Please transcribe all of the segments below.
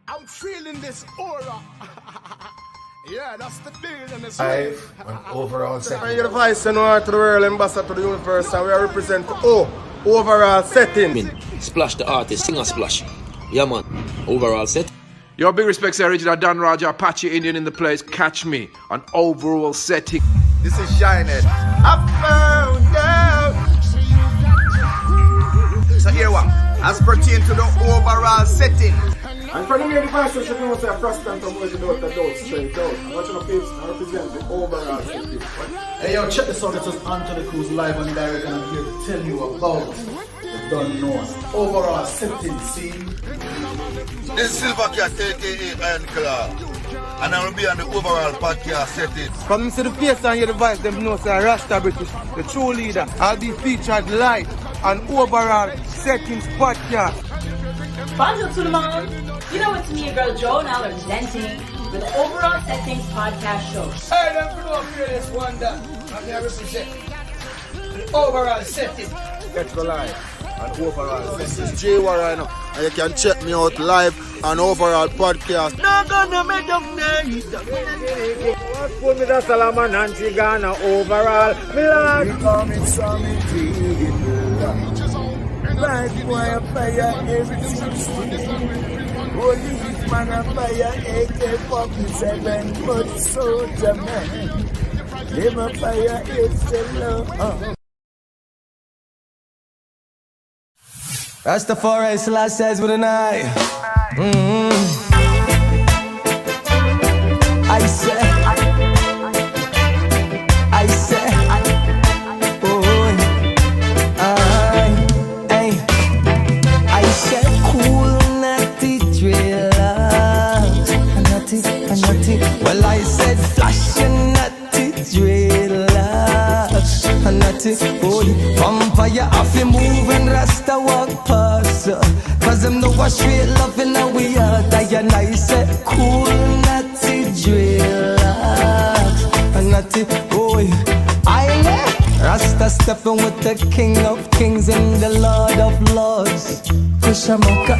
I'm feeling this aura. Yeah, that's the deal in this live and overall setting. You're the vice and to the world, ambassador to the universe, and we represent overall setting. Splash the artist, sing a splash. Yeah, man. Overall set. Your big respects, original Dan Raja, Apache Indian in the place. Catch me on overall setting. This is Shinehead. I found out. So here what? As pertain to the overall setting. And for the main devices, you know say a frostant from where you do the dots straight out. I'm watching the pips and represent the overall setting. Hey yo, check this out. This is Anthony Cruz live and direct, and I'm here to tell you about the Don't Know overall setting scene. This is Silver Cat, aka Iron Claw, and I will be on the overall podcast setting. From me see the face and hear the voice, them know say Rasta British, the true leader. I'll be featured live on overall settings podcast. Bonjour tout le monde. You know it's me, your girl Joe, now presenting with the Overall Settings podcast show. Hey, don't know fearless wonder. I'm here represent the overall setting. Catch the live on overall. This is J right now, and you can check me out live on overall podcast. Not gonna make them night. Put me the Salaman and Tigana overall. Me coming from me like wire fire every 16. Police man a fire AK-47, but soldier man, them a fire HLO. Rastafari Slash says with an eye. I say, I said cool, natty dreadlocks, natty. Well, I said flash and natty dreadlocks, natty. Boy, vampire off you move and Rasta walk past. Cause them know what straight loving how we are. And I said cool, natty dreadlocks, natty. Boy, Rasta stepping with the King of Kings and the Lord of Lords. Kushamaka,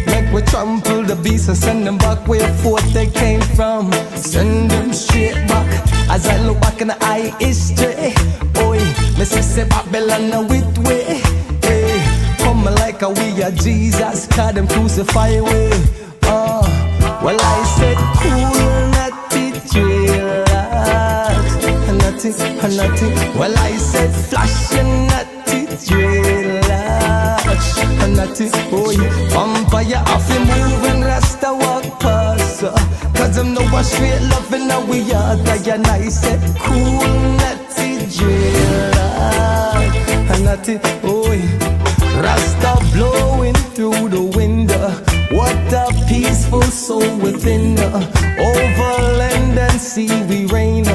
make we trample the beast and send them back where forth they came from. Send them straight back. As I look back in the eye history, boy, me say Babylon a wit way. Hey, come like a we are Jesus, cause them crucify way. Well I said cool, natty dreadlocks, natty. Well I said flash and natty dreadlocks, natty. Boy, vampire off you move and Rasta walk past. Cause them know what straight loving how we are. And I said cool, natty dreadlocks, natty. Boy, Rasta blowing through the window. What a peaceful soul within. Over land and sea we reign.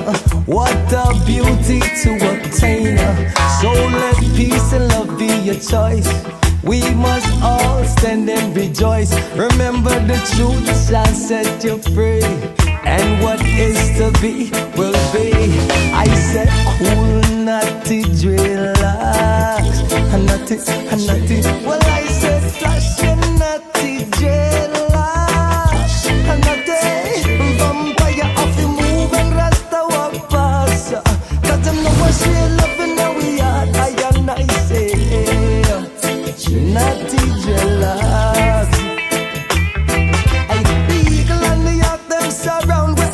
What a beauty to obtain. So let peace and love be your choice. We must all stand and rejoice. Remember the truth shall set you free, and what is to be will be. I said cool, natty dreadlocks, natty. Well I said flash and natty dreadlocks, natty. Vampire off the move and Rasta walk past. Cause them know what she loving how we are. I say natty dreadlocks. The eagle and the yacht them surround we.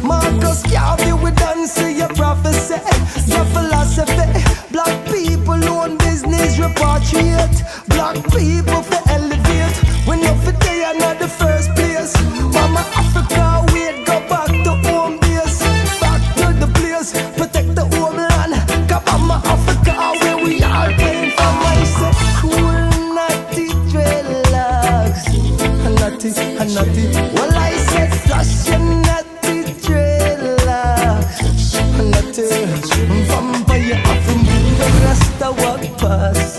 Marcus Garvey we done see your prophecy, your philosophy. Black people own business repatriate. Black people for elevate. When you're for day and not the first place. Mama Africa wait, go back to home base. Back to the place, protect the homeland. Cause Mama Africa where we are playing for. I say cool, natty dreadlocks, natty. Well I said flash and natty dreadlocks, natty. Vampire off the move and Rasta walk past.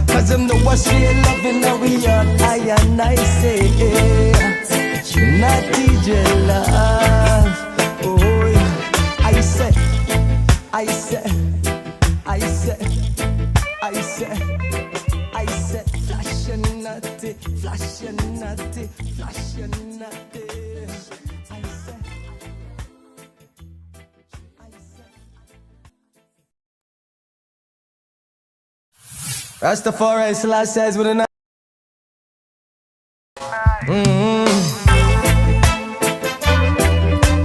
Cause them know what she loving how we are. I say natty dreadlocks. Oh yeah. I say flash and natty. Rastafari Slash says with a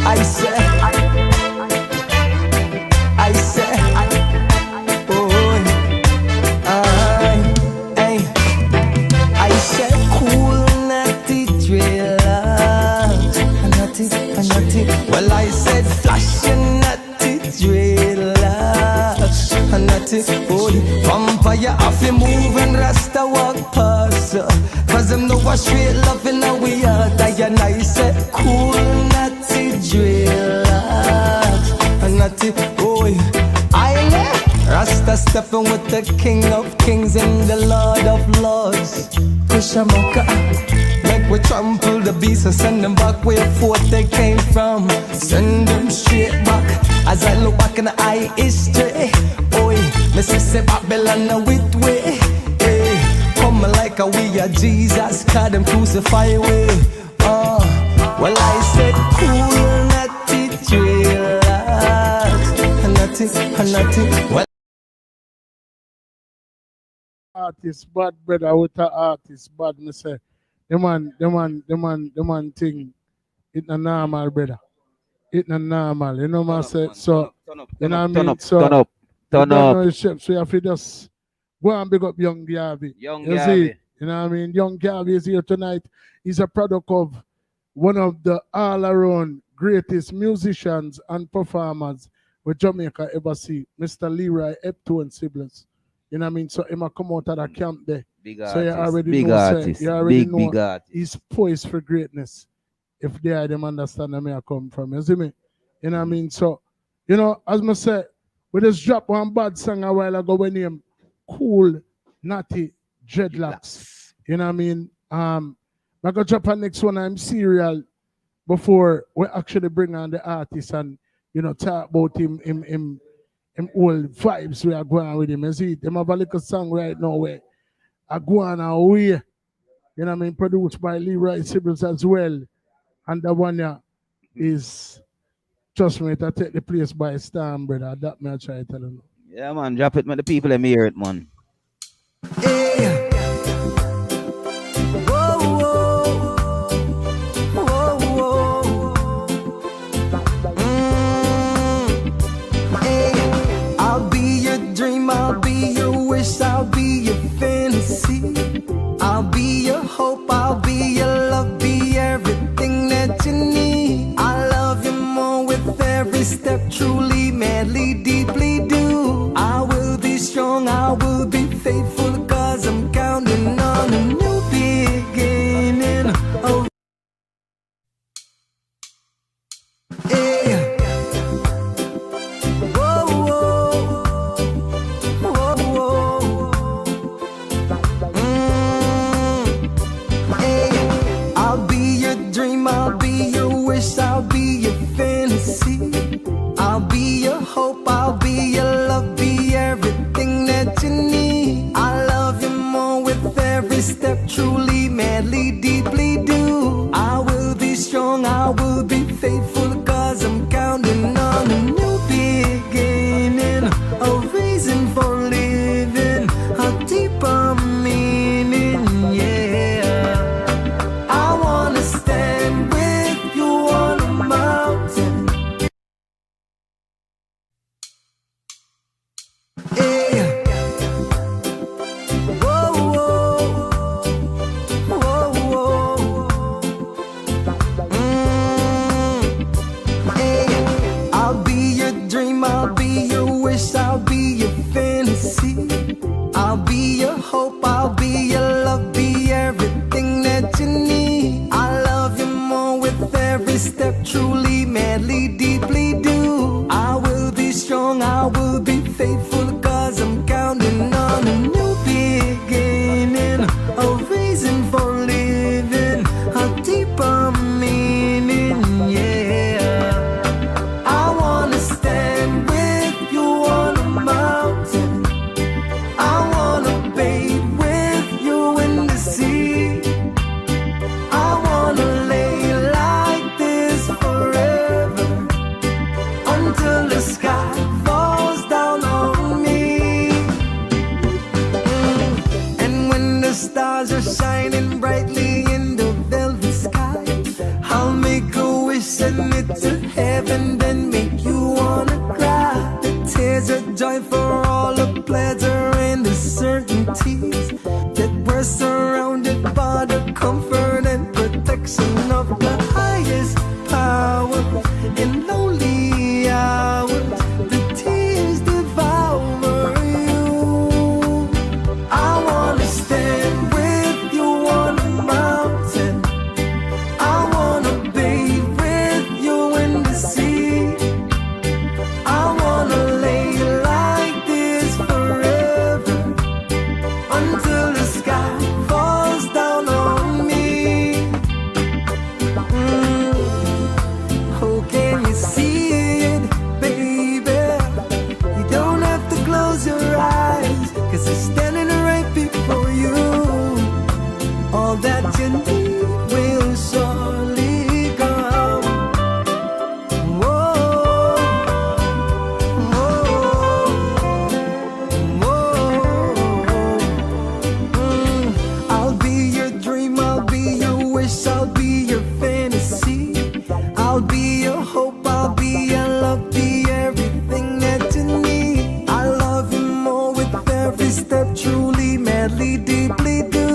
I say, I said, cool, natty driller, natty. Well, I said, flash and natty driller, natty. Oh, vampire off the move and Rasta walk past. Cause them know what straight love in how we are. And I said, cool, natty driller, natty. Oh, Rasta stepping with the King of Kings and the Lord of Lords. Push 'em up, make we trample the beast and send them back where forth they came from. Send them straight back. As I look back in the eye history, oi, me say Babylon a wit way. Come like a we are Jesus, cause them crucify way. Well I said cool, natty, drill, natty. Well. Artist bad, brother, with the artist bad. Me say, the man thing, it not normal, brother. It not normal. You know what I say? So, you know what I mean? So, turn up. So you have to just go and big up young Garvey. Young you Garvey. See? You know what I mean? Young Garvey is here tonight. He's a product of one of the all-around greatest musicians and performers with Jamaica ever see, Mr. Leroy Epto and siblings. You know what I mean? So he might come out of that camp there. Big so artist, you already big know, artist, you already know big artist. he's poised for greatness. If they are them understand where I come from. You see me? You know what I mean? So, you know, as I said, we just dropped one bad song a while ago when named Cool Natty Dreadlocks. You know what I mean? I'm gonna drop a next one. I'm serial before we actually bring on the artist and you know talk about him old vibes we are going with him. You see, them have a little song right now where I go on away. You know what I mean? Produced by Leroy Siblings as well. And the one here is trust me, to take the place by storm, brother. That me I try to tell you. Yeah, man, drop it, man. The people let me hear it, man. Hey. I'll be your dream, I'll be your wish, I'll be your fantasy. I'll be your hope, I'll be your love, be everything that you need. I love you more with every step, truly, madly, deeply do. I will be strong, I will be faithful, cause I'm counting on a new beginning. Oh. Hey. Whoa, whoa. Whoa, whoa. Hey. I'll be your dream, I'll be your wish, I'll be your fantasy. I'll be your hope, I'll be your love, be everything that you need. I love you more with every step, truly, madly, deeply do. I will be strong, I will be faithful, cause I'm counting on a new beginning, a reason for living, a deeper meaning, yeah. I wanna stand with you on a mountain. Hey. Whoa, whoa. Whoa, whoa. Hey. I'll be your dream, I'll be your wish, I'll be your fantasy. I'll be your hope, I'll be your love, be everything that you need. I love you more with every step, truly, madly, deeply do. I will be strong, I will be faithful, cause I'm counting on a new beginning, a reason for living, a deeper meaning, yeah. I wanna stand with you on a mountain. I wanna bathe with you in the sea. I wanna lay like this forever until the sky falls down on send it to heaven, then make you wanna cry. The tears of joy for all the pleasure and the certainties that we're surrounded by the comfort and protection of the highest power. In lonely hours, the tears devour you. I wanna stand with you on the mountain. I wanna bathe with you in the sea. I wanna lay like this forever until the sky falls down on me. Oh, can you see it, baby? You don't have to close your eyes, 'cause it's standing right before you. All that you need will surely come. Whoa, whoa, whoa. I'll be your dream, I'll be your wish, I'll be your fantasy. I'll be your hope, I'll be your love, be everything that you need. I love you more with every step, truly, madly, deeply do.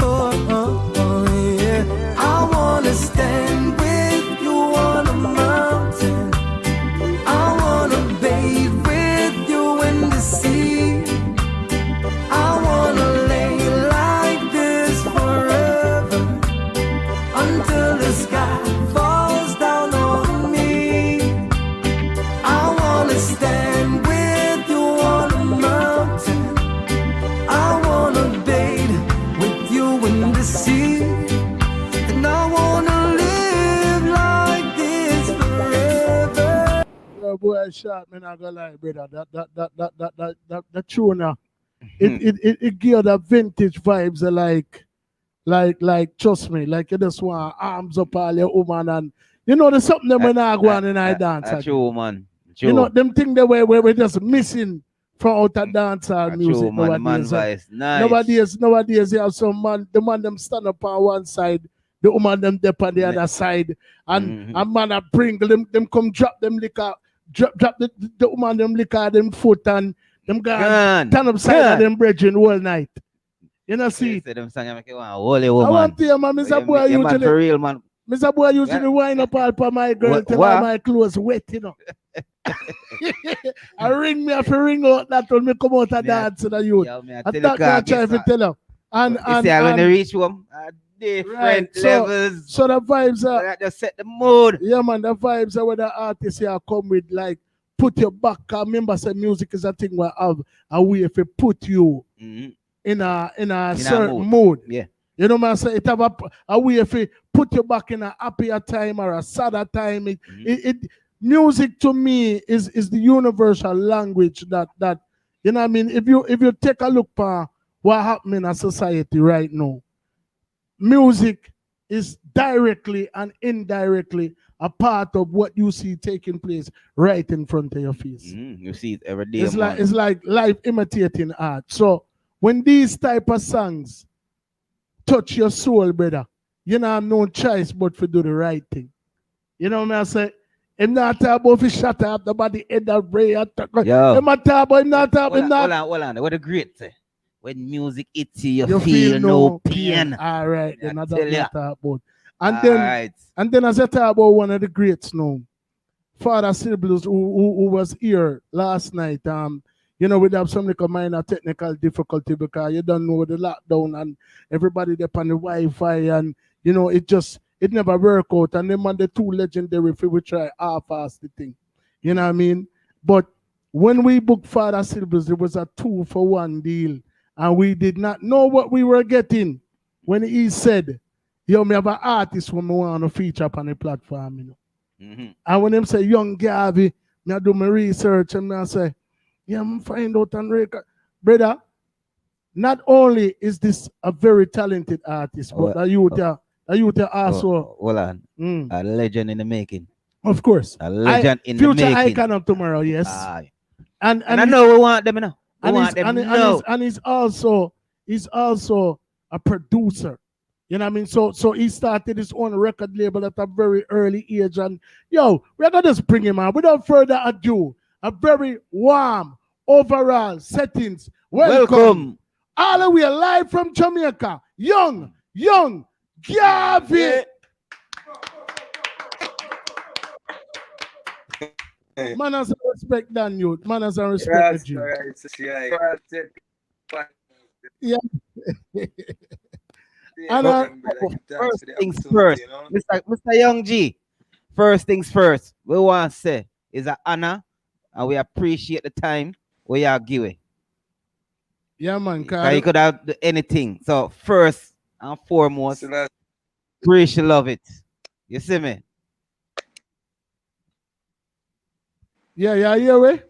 Oh, oh, oh, yeah. I wanna stand with you on a mountain. I wanna bathe with you in the sea. I wanna lay like this forever until the sky falls down on me. I wanna stand with you on a mountain. I wanna bathe with you in the sea. And I wanna live like this forever. Oh, boy, shot, man, I gonna lie, brother. That tune now. It give the vintage vibes of like trust me, like you just want arms up all your woman, and you know there's something that when I go on and I dance. True, man. You know them things that we're just missing from out of dancehall music True, man. The man nowadays. voice. Nice. Nowadays you have some man, the man them stand up on one side, the woman them dip on the other side, and a man a bring them come drop them liquor, drop the woman them liquor them foot, and them guys stand up side of them brethren all night. You know, see. Them song make you want holy I woman. want to hear, man, Mr. Boy usually. For real, man. Mr. Boy usually wind up all for my girl till all my clothes wet, you know. I ring me if you ring out that when me come out and dance to the youth. I thought I try to tell her. And when they reach home, different levels. So the vibes are just set the mood. Yeah, man, the vibes are where the artists here come with, like, put your back. I remember say music is a thing where have a way if it put you in a certain mood. Yeah. You know what I'm saying? It have a way if it put you back in a happier time or a sadder time. Music to me is the universal language that you know what I mean. If you take a look at what happening in our society right now, music is directly and indirectly a part of what you see taking place right in front of your face. You see it every day. It's like live imitating art. So when these type of songs touch your soul, brother, you know have no choice but to do the right thing. You know what I say? I'm not talking about if you shut up the body head of brain. I'm not talking about him not talking about. Hold on. What a great say. When music hits you, you feel no pain. All right, then that's what I talk about. And then as I talk about one of the greats now, Father Syllables, who was here last night. You know, we'd have some like a minor technical difficulty because you don't know the lockdown and everybody there on the Wi-Fi, and you know it never work out. And them and the two legendary if we try half-ass the thing. You know what I mean? But when we booked Father Syllables, there was a 2-for-1 deal. And we did not know what we were getting when he said, yo, me have an artist who me want to feature up on the platform, you know. And when them say young Garvey, me I do my research and me I say, yeah, I'm find out and record. Brother, not only is this a very talented artist, but a youth also. Hold on. A legend in the making. Of course. A legend in the making. Future icon of tomorrow, yes. And I know we want them, you know. And he's also a producer. You know what I mean? So he started his own record label at a very early age. And yo, we're gonna just bring him on. Without further ado, a very warm overall settings. Welcome. All the way live from Jamaica. Young Garvey. Man has a respect than you. Man has a respect you. Yeah. And first things first, Mr. Young G. First things first, we want to say is an honor, and we appreciate the time we are giving. Yeah, man. You could have do anything. So first and foremost, appreciate love it. You see me? Yeah, we.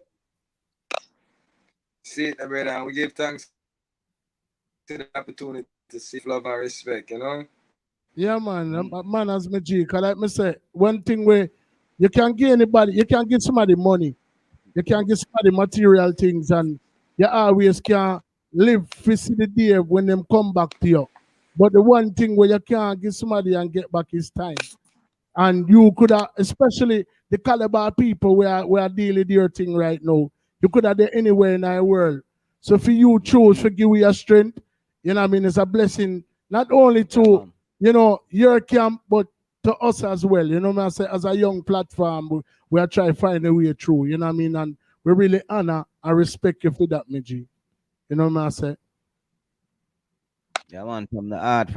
See it, brother, and we give thanks to the opportunity to see love and respect, you know? Yeah, man. Man as me G. Cause like me say, one thing where you can't give anybody, you can't give somebody money. You can't give somebody material things, and you always can live to see the day when them come back to you. But the one thing where you can't give somebody and get back is time. And you could have, especially the caliber of people we are dealing with your thing right now, you could have there anywhere in our world. So for you choose to give you your strength, you know what I mean, it's a blessing not only to, you know, your camp, but to us as well. You know what I say, as a young platform, we are trying to find a way through, you know what I mean? And we really honor and respect you for that, Miji. You know what I say? Yeah, man, from the art.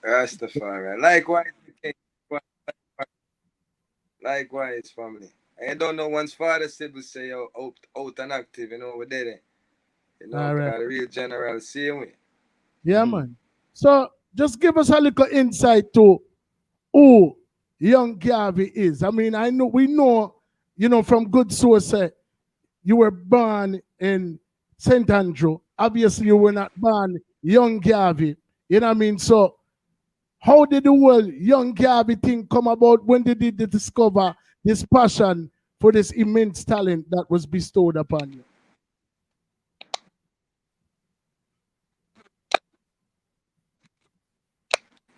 Rastafari. Likewise, family. I don't know, once father said we say out and active, you know, we did it. You know, All right. got a real general same way. Yeah, man. So just give us a little insight to who young Garvey is. I mean, we know, you know, from good sources, you were born in St. Andrew. Obviously, you were not born young Garvey. You know what I mean? So how did the whole young Garvey thing come about? When did they discover this passion for this immense talent that was bestowed upon you?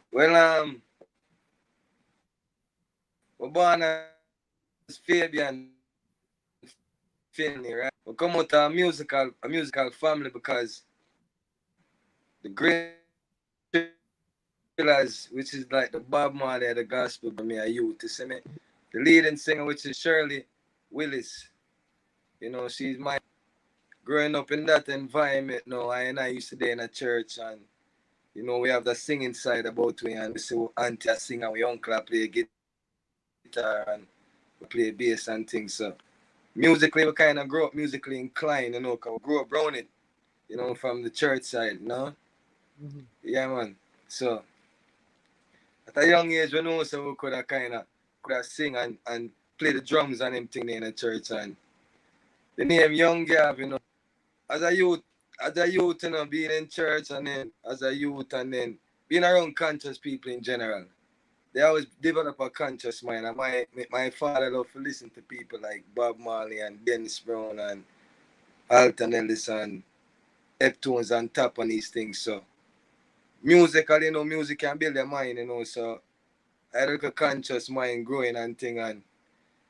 Well, we're born as Fabian Finley, right? We come out of a musical family because the great pillars, which is like the Bob Marley of the gospel for me, are youth, you see me? The leading singer, which is Shirley Willis, you know, she's my growing up in that environment now. I used to be in a church, and you know, we have the singing side about me, and we see auntie sing and we uncle play guitar and we play bass and things. So musically, we kind of grew up musically inclined, you know, because we grew up around it, you know, from the church side, you know? Mm-hmm. Yeah, man. So at a young age, we know so we could have sing and play the drums and everything in the church. And the name Young Gav, you know, as a youth, you know, being in church and then as a youth and then being around conscious people in general, they always develop a conscious mind. And my father loved to listen to people like Bob Marley and Dennis Brown and Alton Ellis and Eptones and Tap and these things. So musically, you know, music can build your mind, you know, so I had a conscious mind growing and thing, and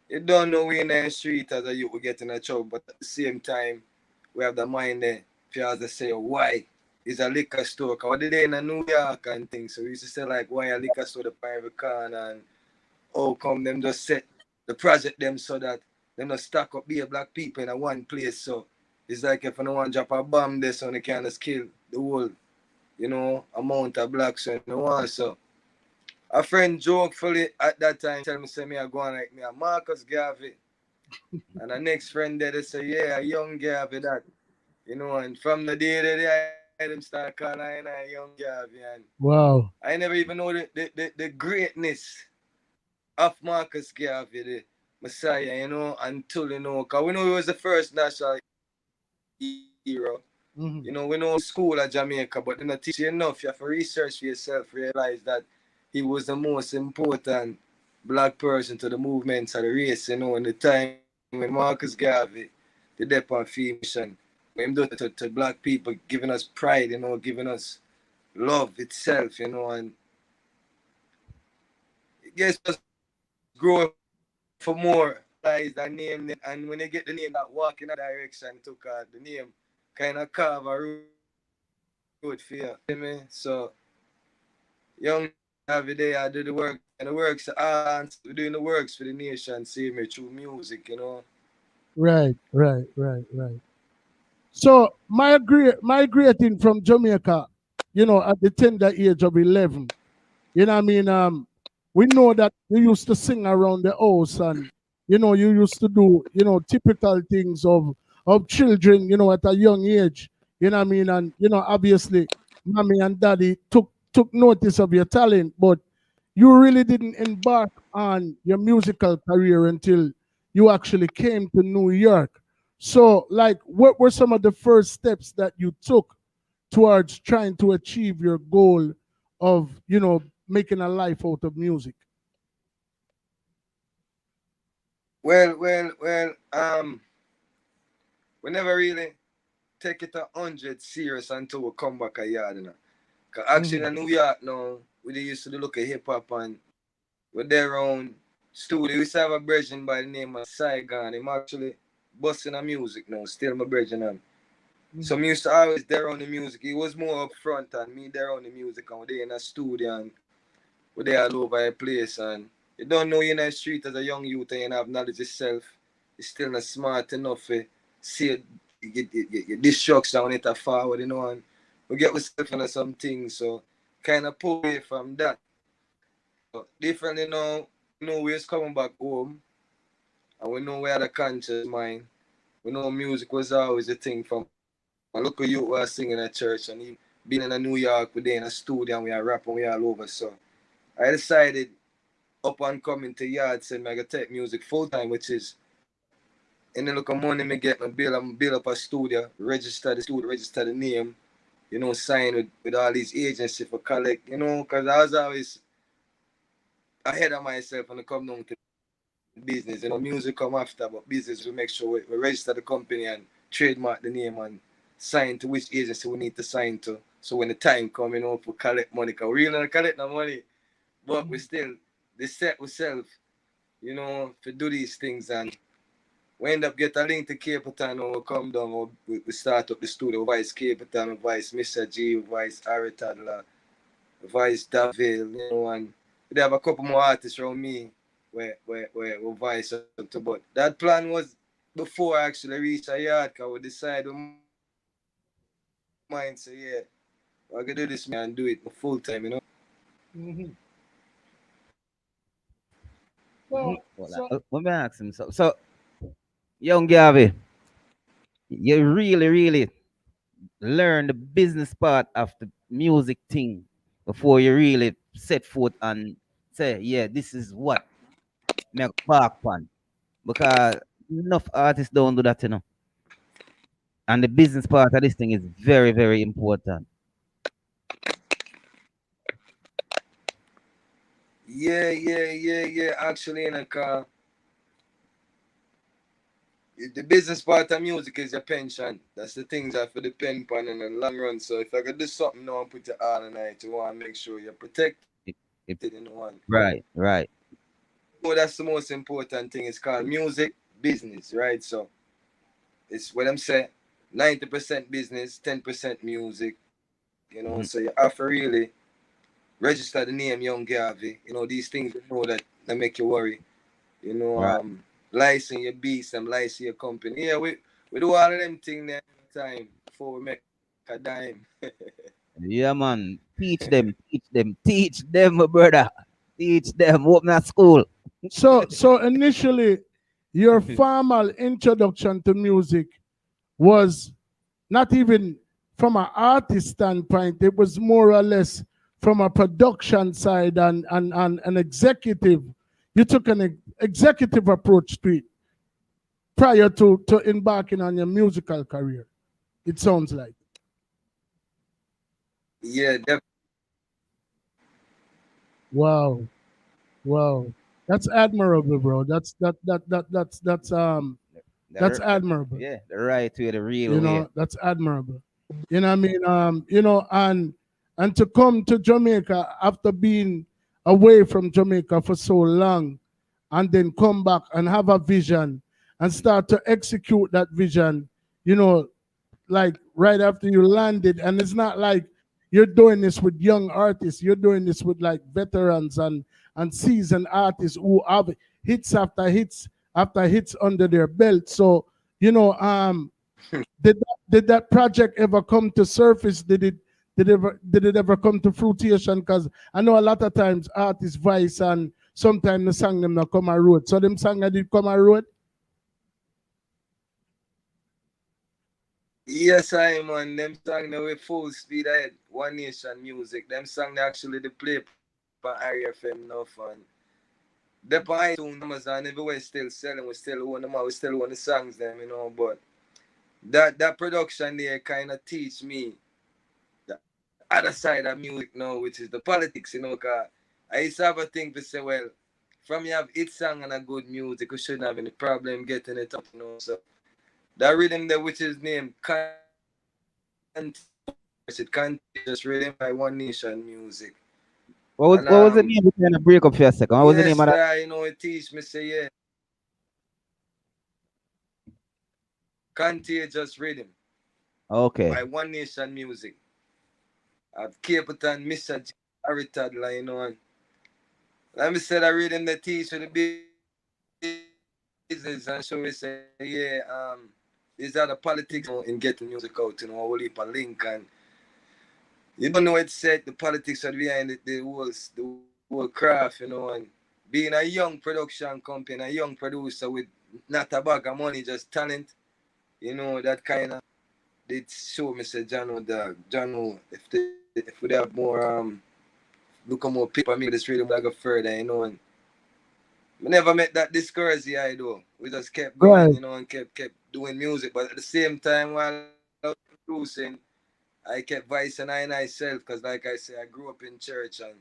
you don't know we in the street as a youth we get in a trouble, but at the same time we have the mind there if you have to say why is a liquor store. Cause what did they in New York and things, so we used to say like why a liquor store the private corner and how come them just set the project them so that them not stack up be black people in a one place. So it's like if no one drop a bomb there so they can just kill the whole, you know, amount of blacks in the one. So a friend jokefully at that time tell me say me I go on like me a Marcus Garvey. And the next friend there they say, yeah, young Garvey that. You know, and from the day that I them start calling I young Garvey, and Wow. I never even know the greatness of Marcus Garvey, the Messiah, you know, until, you know, because we know he was the first national hero. Mm-hmm. You know, we know school at Jamaica, but they not teach you enough. You have to research for yourself, realize that he was the most important black person to the movements of the race, you know, in the time when Marcus Garvey, the Depon Mission, when him do it to black people, giving us pride, you know, giving us love itself, you know, and I guess just grow for more. Is the name, and when you get the name that walk in a direction to the name kind of carve a road for you. You know me? So young every day I do the work and the works and we're doing the works for the nation, see me through music, you know. Right, right, right, right. So migrating from Jamaica, at the tender age of 11, we know that you used to sing around the house and, you used to do, typical things of children, at a young age, and, obviously mommy and daddy took notice of your talent, but you really didn't embark on your musical career until you actually came to New York. So, like, what were some of the first steps that you took towards trying to achieve your goal of, making a life out of music? Well, we never really take it 100 serious until we come back a yard, you know. Cause actually in New York now, we used to look at hip hop and with their own studio. We used to have a brethren by the name of Saigon. Him actually busting a music now, still my brethren. So me used to always there on the music. He was more upfront and me there on the music and we there in a studio and we there all over the place and you don't know you in the street as a young youth and you have knowledge yourself. You're still not smart enough to see your destruction when it forward, you know, and we get ourselves into some things. So kind of pull away from that. But differently now, we know we're coming back home and we know we had a conscious mind. We know music was always a thing from a local youth was singing at church and he being in New York, we're there in a studio and we are rapping, we all over. So I decided up and coming to yard saying I could take music full time, which is in the look of money me get my bill, I'm build up a studio, register the studio, register the name, you know, sign with all these agencies for collect, you know, because I was always ahead of myself when it come down to business. You know, music come after, but business we make sure we register the company and trademark the name and sign to which agency we need to sign to. So when the time come, you know, to collect money, because we really don't collect no money, but we still they set ourselves, you know, to do these things and we end up get a link to Cape Town and we come down, we start up the studio, Vice Cape Town, Vice Mr. G, Vice Harry Toddler, Vice Daville, you know, and they have a couple more artists around me where Vice up to. But that plan was before I actually reached a yard because we decided mind say, yeah, I can do this man and do it full time, you know. Mm-hmm. Let me ask him. So young Garvey, you really, really learn the business part of the music thing before you really set foot and say, yeah, this is what make back on. Because enough artists don't do that, you know. And the business part of this thing is very, very important. Yeah. Actually, in a car, the business part of music is your pension. That's the things I have to depend upon in the long run. So if I could do something now and put it all on it, you want to make sure you're protected in the one. Right. Well, that's the most important thing. It's called music business, right? So it's what I'm saying. 90% business, 10% music. You know, so you have to really register the name Young Garvey. You know, these things you know that make you worry. You know, Right. license your beats and license your company. Yeah, we do all of them things there time before we make a dime. Yeah, man. Teach them, my brother. Teach them. Open a school. So initially, your formal introduction to music was not even from an artist standpoint, it was more or less from a production side and an executive. You took an executive approach to it prior to embarking on your musical career. It sounds like. Yeah, definitely. Wow. That's admirable, bro. That's admirable. Yeah, the right way, the real way. That's admirable. You know what I mean? And and to come to Jamaica after being away from Jamaica for so long, and then come back and have a vision and start to execute that vision, you know, like right after you landed. And it's not like you're doing this with young artists, you're doing this with like veterans and seasoned artists who have hits after hits after hits under their belt. So, you know, did that project ever come to surface? Did it ever come to fruition? Because I know a lot of times artists voice and sometimes the song them not come a road. So them song that did come a road. Yes, I man. Them song now with full speed ahead. One Nation Music. Them song actually they play for IFM now fun. They on iTunes, Amazon, everywhere still selling. We still own them out. We still own the songs them, you know. But that production there kind of teach me the other side of music now, which is the politics, you know. Cause I used to have a thing to say, well, from you have hit song and a good music, you shouldn't have any problem getting it up, you know. So that rhythm there, which is named it can't just rhythm by One Nation Music. What was the name? We're gonna break up for a second. What was the name of that? You know, it teach me say yeah. Contagious Rhythm. Okay. By One Nation Music. I've Capleton, Mr. G, Harry Toddler, you know. And let me say that rhythm that teach you the business, and so we say, yeah, these are the politics, you know, in getting music out, you know, a whole heap of link, and you don't know what said, the politics are behind it, the whole craft, you know, and being a young production company, a young producer with not a bag of money, just talent, you know, that kind of did show me say John, if we have more look at more people, maybe this really would go further, you know. And we never met that discouraged guy though. We just kept going, Right. you know, and kept doing music. But at the same time, while I was producing, I kept voicing I myself, because like I say, I grew up in church, and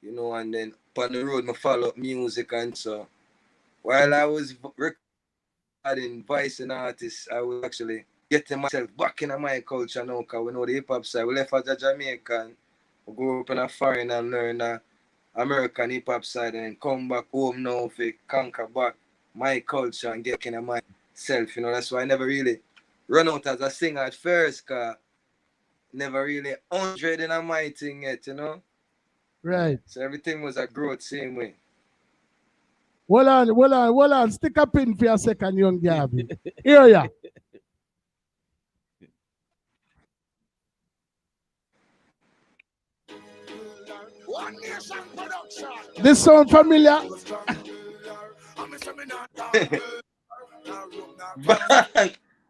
you know, and then on the road, I follow up music, and so while I was recording, voicing artists, I was actually getting myself back in my culture now, because we know the hip hop side. We left as a Jamaican, we grew up in a foreign and learn the American hip hop side, and come back home now to conquer back my culture and get in myself, you know. That's why I never really run out as a singer at first, because never really 100 in my thing yet, you know. Right. So everything was a growth same way. Hold on. Stick a pin for a second, young Garvey. Here ya. This sound familiar?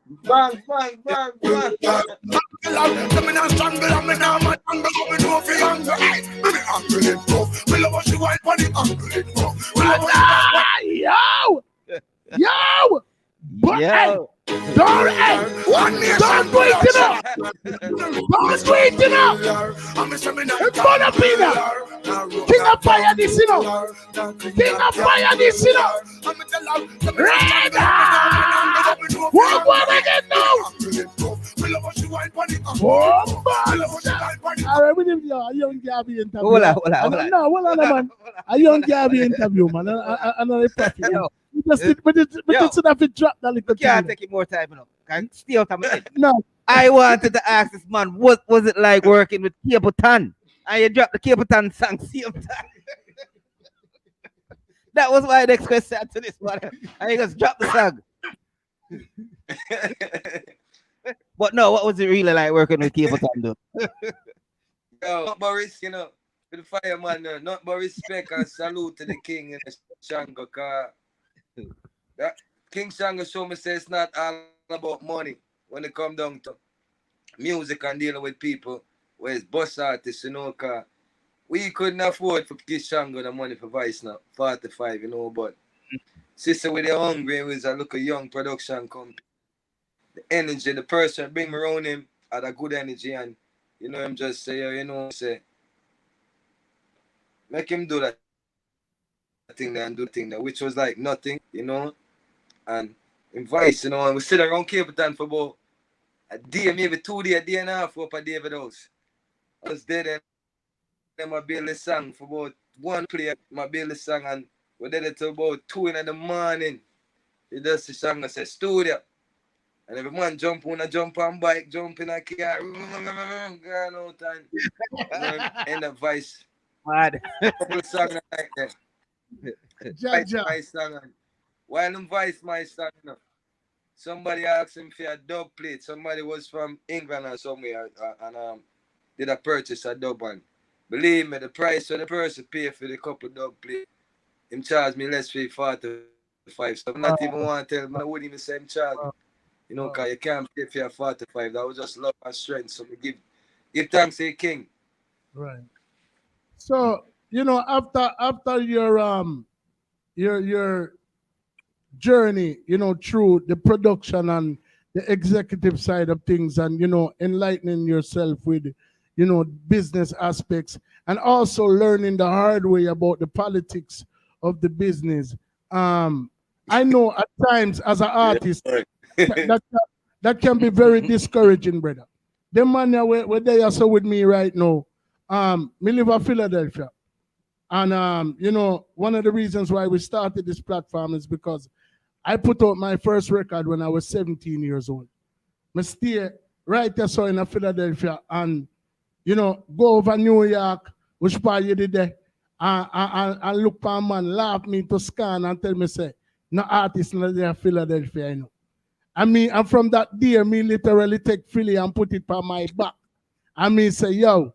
Bang. Yo! But hey, don't do it, you know. Don't do it, you know. It's gonna be now. King of Fire this, you know. King of Fire this, you know. Radar! What again now? Oh, man. All right, we need a young Garvey interview. Hold on. No, hold on, man. A young Garvey interview, man. Another profit. We just have to drop that little. We can't take it more time, you know. Can stay out of my head. No. I wanted to ask this man, what was it like working with Capleton? And you dropped the Capleton song same time. That was my next question to this one. And you just dropped the song. But no, what was it really like working with Capleton, though? Yo, Boris, you know, to the fireman, not but respect and salute to the king and the Shango, because that King Shango show me say it's not all about money when it come down to music and dealing with people where it's bus artists, you know, because we couldn't afford to give Shango the money for Vice now, 45, you know, but sister with the hungry was a look a young production company. The energy, the person bring me around him had a good energy, and you know him just say, you know, say make him do that thing there and do the thing there, which was like nothing, you know. And in Vice, you know, and we sit around Capleton for about a day, maybe 2 days, a day and a half up at David House. was dead and then I build a song for about one play. I build a song and we did it till about 2 in the morning. He does the song and says studio. And every man jump on bike, jump in a car, going out and end up vice. Mad. Couple of songs like that. Vice my song. And while them vice my song, you know, somebody asked him for a dub plate. Somebody was from England or somewhere and did a purchase a dub one. Believe me, the price of the person pay for the couple dub plate, him charge me less for 45. So I'm not even want to tell him, I wouldn't even say him charge me. You know, because you can't pay for your 45. That was just love and strength. So we give thanks to the king. Right. So, you know, after your journey, you know, through the production and the executive side of things and, you know, enlightening yourself with, you know, business aspects and also learning the hard way about the politics of the business. I know at times as an artist, that can be very discouraging, brother. The man where they are so with me right now, me live in Philadelphia. And, you know, one of the reasons why we started this platform is because I put out my first record when I was 17 years old. I stay right there so in Philadelphia and, you know, go over New York, which part you did there, and look for a man, laugh me to scan and tell me, say, no artist in there Philadelphia, you know. I mean, and from that day, me literally take Philly and put it on my back. I mean, say, yo,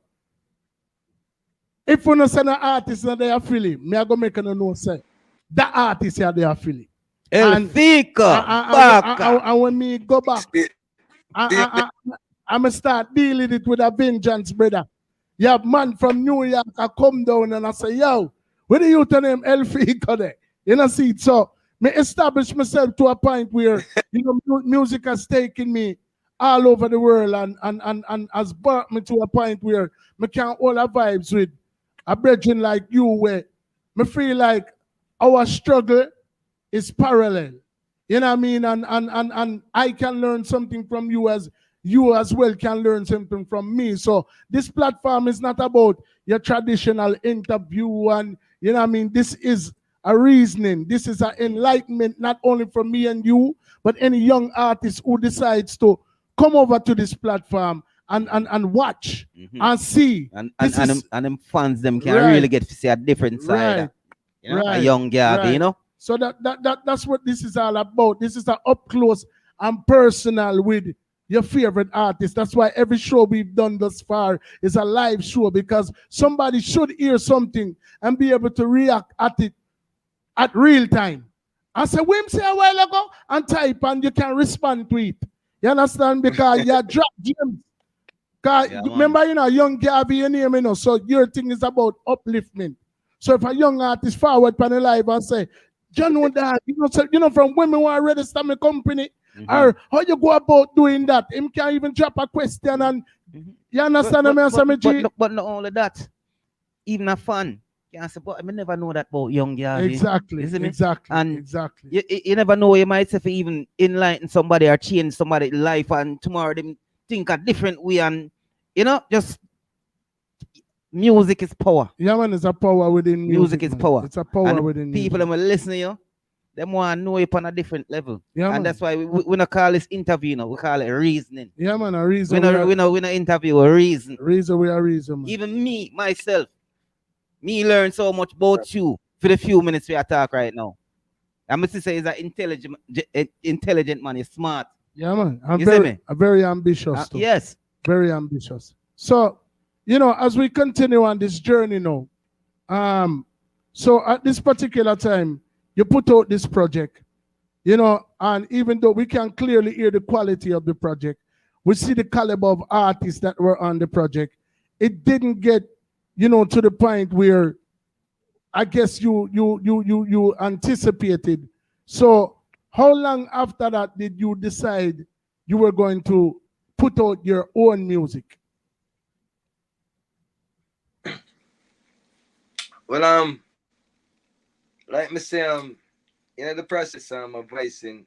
if you don't send an artist in there Philly, me I go make a no say, that artist here they are Philly. El Fico, and when me go back, I'm going to start dealing it with a vengeance, brother. You have man from New York, I come down and I say, yo, where do you turn him El Fico there? You know, see, so me establish myself to a point where, you know, music has taken me all over the world and has brought me to a point where me can't hold a vibes with a brethren like you where me feel like our struggle is parallel. You know what I mean? And I can learn something from you as well can learn something from me. So this platform is not about your traditional interview and, you know what I mean? This is a reasoning. This is an enlightenment, not only for me and you, but any young artist who decides to come over to this platform and watch and see. And them fans them can really get to see a different side. You know, a young Garvey, you know? So that's what this is all about. This is up close and personal with your favorite artist. That's why every show we've done thus far is a live show, because somebody should hear something and be able to react at it at real time. I said, Wim say a while ago, and type and you can respond to it. You understand? Because you drop gems. Remember, you know, young Garvey, your name, you know, so your thing is about upliftment. So if a young artist forward on the live and say, you know that, you know, from women who are registered my company, or how you go about doing that? Him can't even drop a question and you understand but not only that, even a fan. Yeah, but I never know that about young Garvey. Exactly. You never know, you might say for even enlighten somebody or change somebody's life, and tomorrow them think a different way, and you know, just music is power. Yeah, man, it's a power within music. Is power. It's a power and within people that will listen to you, they want to know you on a different level. Yeah, and man. That's why we don't call this interview, we call it reasoning. Yeah, man, a reason. We don't interview, a reason. We are reason, man. Even me, myself, me learn so much about you for the few minutes we are talk right now. I must say he's an intelligent man, he's smart. Yeah, man. I'm very ambitious. Yes. Very ambitious. So, you know, as we continue on this journey now, so at this particular time, you put out this project, you know, and even though we can clearly hear the quality of the project, we see the caliber of artists that were on the project. It didn't get, you know, to the point where I guess you anticipated. So how long after that did you decide you were going to put out your own music? Well, like me say, you know, the process of voicing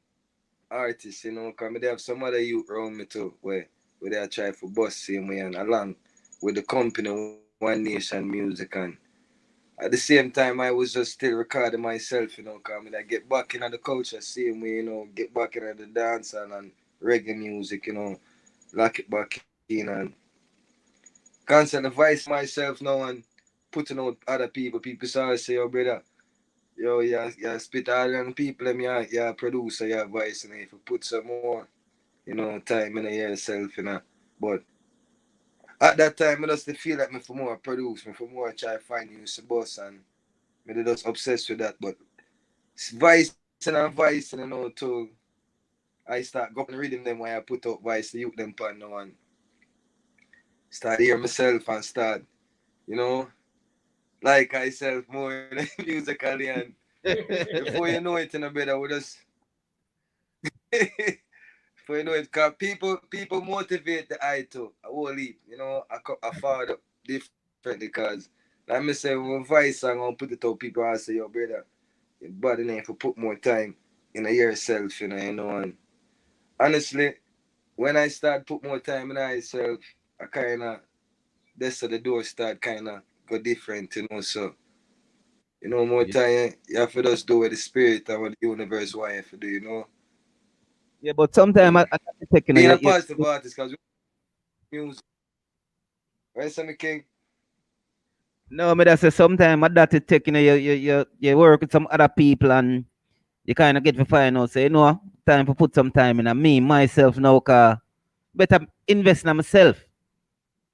artists, you know, because they have some other youth around me too, where they are trying for bus same way and along with the company One Nation Music, and at the same time I was just still recording myself, coming I get back into the culture same way, get back into the dance and reggae music, lock it back in and constantly advise myself now and putting out other people. People say, yo brother, yo, you spit harder than people, you're a producer, you're a voice, if you put some more, time in yourself, But at that time, I just feel like me for more produce, me for more try find new boss, and me just obsessed with that. But voice and voice, till I start going rhythm them when I put out voice to youth them pan now and start hear myself and start, like I self more musically, and before you know it, brother, we just before you know it, cause people motivate the eye too. I whole heap, I follow up differently, cause like me say, when voice song, I'll put it out, people I say, yo brother, your body name for put more time in yourself, and honestly, when I start put more time in myself, I kinda that's how the door start kinda go different, so more time you have to just do with the spirit and what the universe want you to do, Yeah, but sometimes I take being a positive artist, because music. Right, Sammy King? No, me that say sometimes I that it take you work with some other people and you kind of get to find out say time to put some time in me myself now, cause better invest in myself,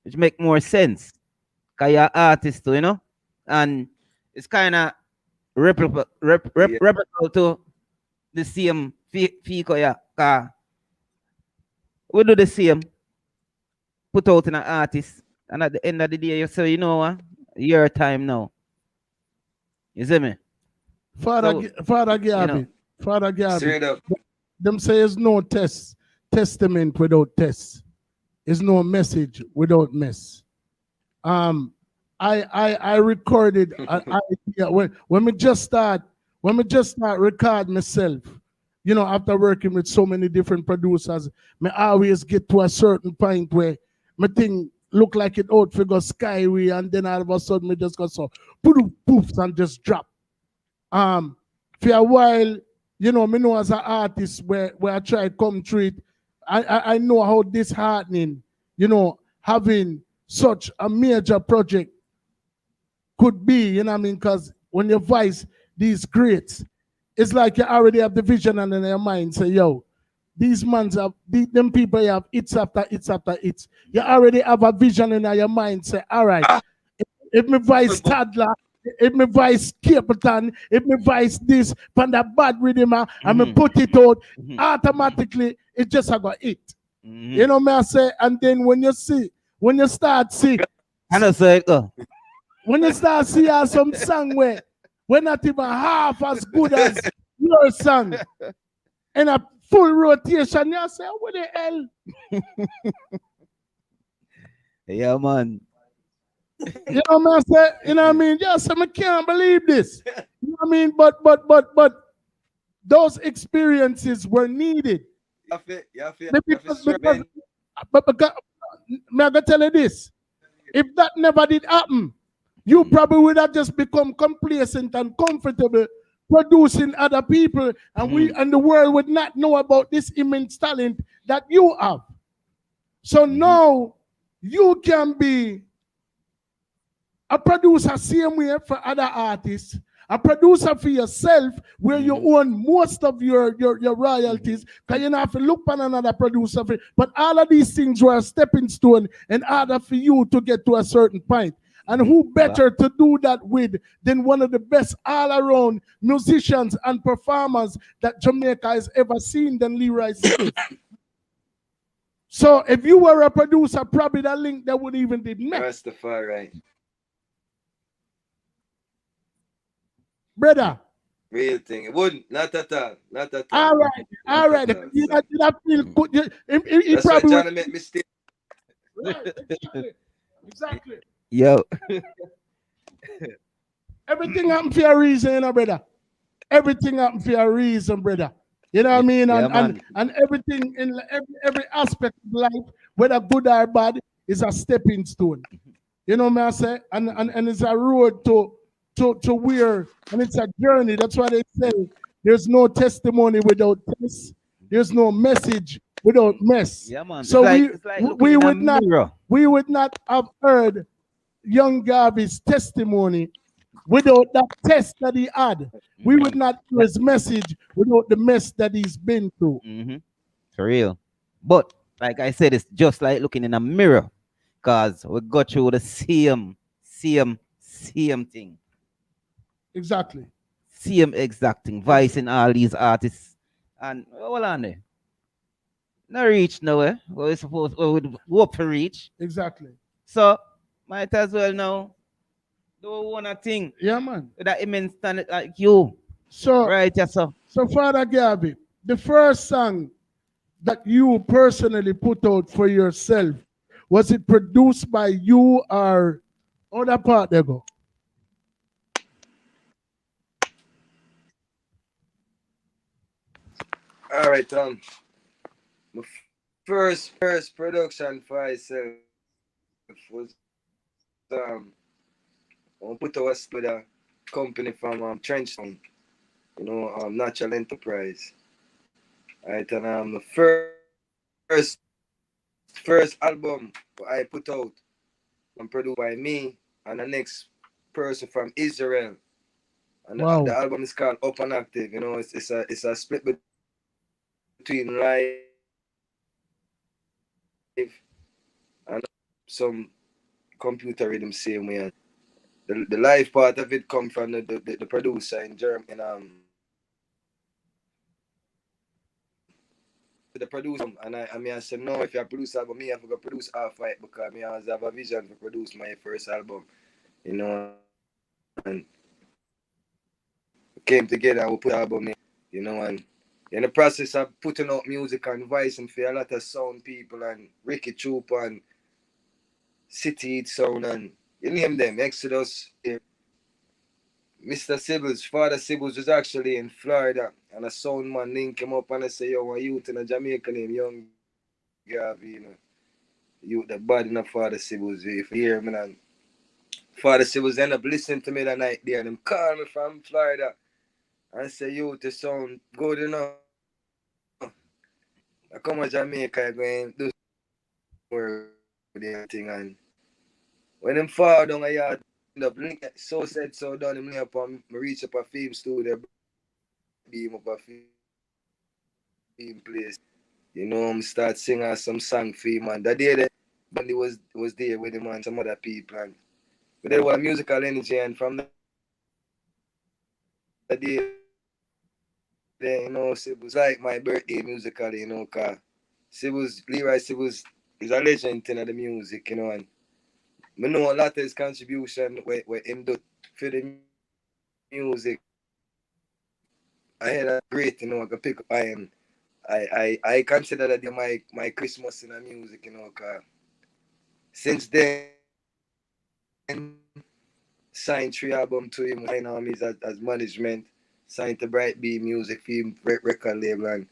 which make more sense. Cause you're an artist too, and it's kind of replicable to the same Fico, yeah. Cause we do the same, put out in an artist, and at the end of the day, you say, what? Your time now. You see me? Father Garvey, Father Garvey. Straight up. Them say there's no testament without test. There's no message without mess. I recorded an idea when we just start record myself. After working with so many different producers, me always get to a certain point where my thing look like it out figure skyway, and then all of a sudden me just go so poof and just drop. For a while, me know as an artist where I try to come through it, I know how disheartening, having such a major project could be, because when you voice these greats, it's like you already have the vision and in your mind say, yo, these mans have, them people have hits after hits after hits. You already have a vision in your mind say, all right, if me voice Toddler, if me voice Capleton, if me voice this, from the bad rhythm, and me put it out, automatically, it just got it. You know me I say, and then when you start see, I know say it go. When you start seeing some song where we're not even half as good as your song, in a full rotation, you say, what the hell? Yeah, man. You know what I say? You know what I mean? Yes, I can't believe this. You know what I mean? But those experiences were needed. Because, may I tell you this? If that never did happen, you probably would have just become complacent and comfortable producing other people, and we and the world would not know about this immense talent that you have. So now you can be a producer same way for other artists, a producer for yourself where you own most of your royalties, because you don't have to look for another producer. But all of these things were a stepping stone in order for you to get to a certain point. And who better to do that with than one of the best all-around musicians and performers that Jamaica has ever seen than Leroy Smith. So if you were a producer, probably that link that would even be met. Rastafari. Brother. Real thing. It wouldn't. Not at all. Not at all. All right. You not feel good. He that's probably why Johnny make mistake. Right, exactly. Yo. Everything happened for a reason, brother. Everything happened for a reason, brother. You know what I mean? Yeah, and everything in every aspect of life, whether good or bad, is a stepping stone. You know what I say? And it's a road to where, and it's a journey. That's why they say there's no testimony without test. There's no message without mess. Yeah, man. So It's like looking in a mirror. we would not have heard young Garvey's testimony without that test that he had. We would not hear his message without the mess that he's been through. For real. But like I said, it's just like looking in a mirror. Because we go through the same thing. Exactly. Same exact thing. Voicing all these artists. And hold on there. No reach nowhere. We're supposed we would hope to reach. Exactly. So might as well now do one thing. Yeah, man. With that immense talent like you. So right, yes, sir. So Father Garvey, the first song that you personally put out for yourself, was it produced by you or other part there go? All right, my first production for myself was I put out with a company from Trenchtown, you know, Natural Enterprise. Right, and the first album I put out and produced by me and the next person from Israel. And Wow. the album is called Up and Active. You know, it's a split between live and some computer rhythm same way. And the live part of it come from the producer in Germany. The producer, and I said no, if you produce album, me have to produce half of it because I always have a vision to produce my first album, you know, and we came together and we put the album in, you know, and in the process of putting out music and voicing for a lot of sound people and Ricky Troop and City Heat Sound and you name them, Exodus. Mr. Sibbles, Father Sibbles was actually in Florida and a sound man link him up and I say, yo, one youth in a Jamaica named Young Garvey, you know. Youth the bad enough Father Sibbles, if you hear me, and Father Sibbles end up listening to me that night there and him call me from Florida and say, yo, the sound good enough. I come to Jamaica going do the thing and when him fall down a yard up link so said so done him up and reach up a film studio beam up a film place. You know, I'm start singing some song for him and that day that Bundy was there with him and some other people and but there was musical energy and from that day then, you know, it was like my birthday musically, you know, cause Leroy Sibbles is a legend in the music, you know, and I know a lot of his contribution where him do for the music. I had a great, you know, I could pick up and I consider that my Christmas in the music, you know, cause since then signed 3 albums to him, I know him as management, signed to Bright B Music Film record label and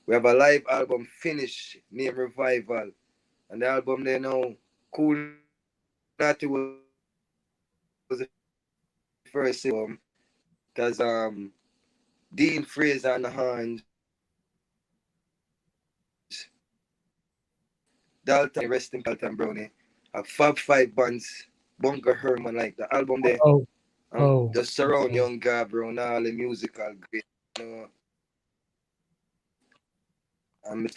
we have a live album finished named Revival and the album there now Cool Natty was the first album. There's Dean Fraser on the horns, Dalton resting Dalton Brownie, a Fab Five bands, Bunker Herman like the album there. Just surround young Garvey and all the musical great, you know. And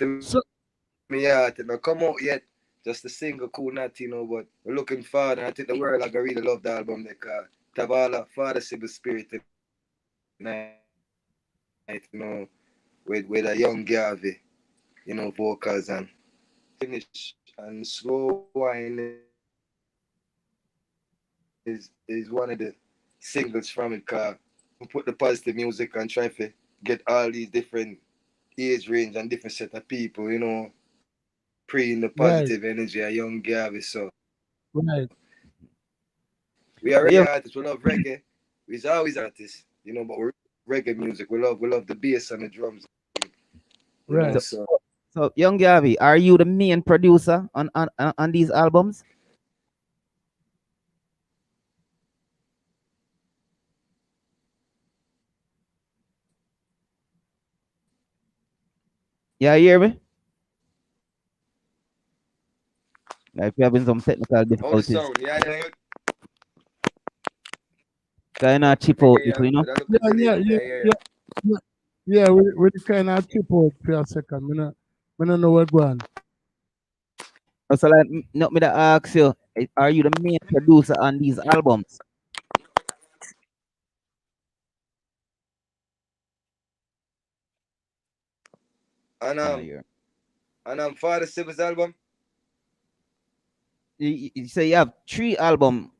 yeah, it not come out yet. Just a single Cool Natty, you know, but we're looking forward and I think the world like I really love the album because Tabala, Father Civil Spirit tonight, you know, with a young Garvey, you know, vocals and finish and slow wine is one of the singles from it because we put the positive music and try to get all these different age range and different set of people, you know, in the positive energy of young Garvey. So we are reggae artists, we love reggae. We're always artists, you know, but we're reggae music. We love the bass and the drums. Right. Know, so young Garvey, are you the main producer on these albums? Yeah, you hear me? Like we're having some technical How the difficulties. sound? Yeah. Kind of chip out, you know? Yeah, we kind of chip out for a second. I don't know what's going on. So like, not me to ask you, are you the main producer on these albums? And Father Sib's album. You say you have 3 albums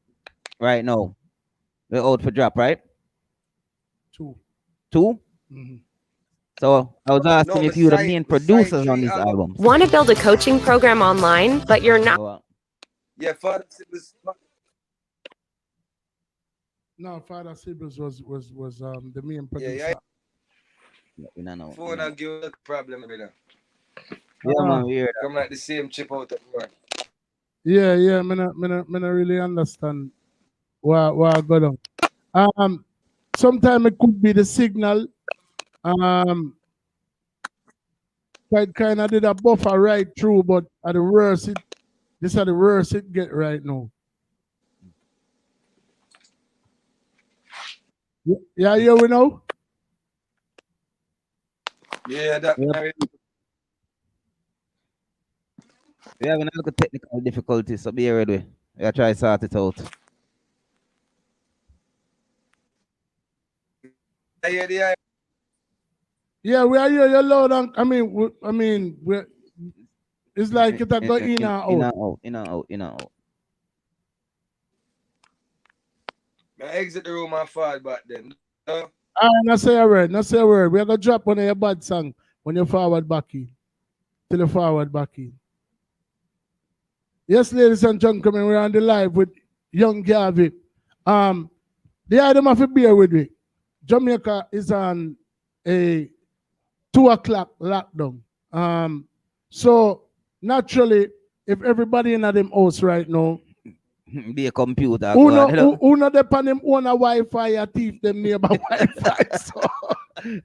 right now. They're out for drop, right? 2. 2? Mm-hmm. So I was asking if you're the main producers on these albums. Want to build a coaching program online, but you're not. Yeah, Father Sib's. No, Father Sibs was the main producer. Yeah. Phone and give a problem with that. Yeah, man, we hear that. Come like the same chip out of work. Yeah, I not really understand what I got on. Sometimes it could be the signal. Kind of did a buffer right through, but at the worst this is the worst it get right now. Yeah, we know. Yeah, that. We're having a little technical difficulties, so be ready. We'll try to sort it out. Yeah, we are here. You're loud and it's like it go in and out. In and out. I exit the room and fall back then. Not say a word. We're gonna drop one of your bad song when you forward back in. Till you forward back in. Yes, ladies and gentlemen, we're on the live with young Garvey. The item have to bear with me. Jamaica is on a 2 o'clock lockdown. So naturally, if everybody in them house right now, be a computer. Who not depend them own a Wi-Fi or thief them neighbor Wi-Fi. So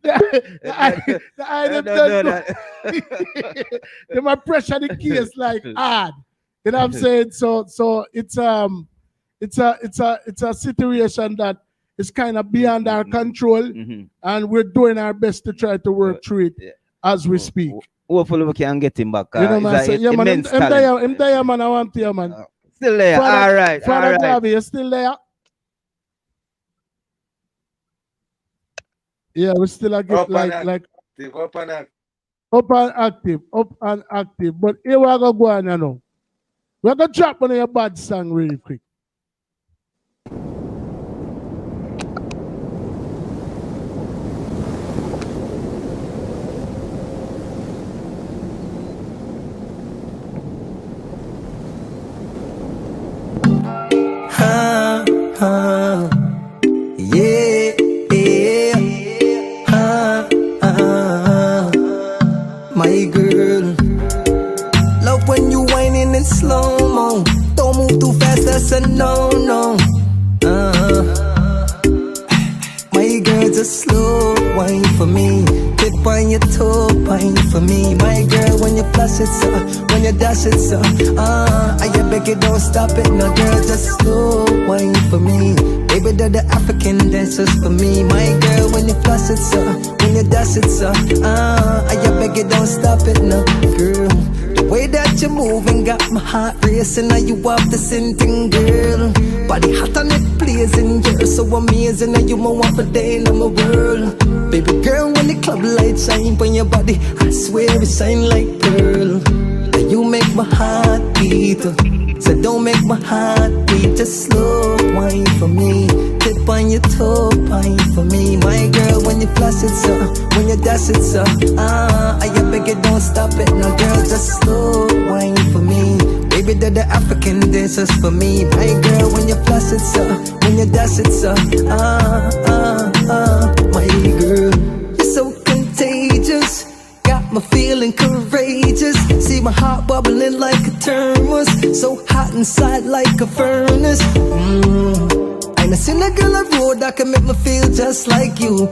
the item they might pressure the case like hard. You know what I'm saying? So it's a situation that is kind of beyond our control, and we're doing our best to try to work through it as we speak. Hopefully we can get him back. You know what I'm saying? Yeah, man. I'm there, man. I want you, man. Still there. All right. Father Garvey, you still there? Yeah, we still get up and active. But here we go on, you know. We're gonna drop on your bad song really quick. My girl, love when you whining in slow-mo. Don't move too fast, that's a no-no. My girl, just slow wine for me. Tip on your toe, wine for me. My girl, when you flash it, so when you dash it, so I beg you, don't stop it. No, girl, just slow wine for me. Baby, they're the African dancers for me. My girl, when you flash it, so when you dash it, so I beg you, don't stop it. No, girl, the way that you're moving got my heart racing. Now you off the thing, girl. Body hot and it blazing, you're so amazing. And you more want for day in my world. Baby girl, when the club lights shine on your body, I swear it shine like pearl. And you make my heart beat, so don't make my heart beat. Just slow wine for me, tip on your toe, wine for me. My girl, when you flash it, so when you dash it, so I beg you, don't stop it. No, girl, just slow wine for me. Baby, they're the African dancers for me. My girl, when you flash it, so when you dash it, so my girl, you're so contagious, got me feeling courageous. See my heart bubbling like a thermos, so hot inside like a furnace. I ain't seen a girl on road that can make me feel just like you.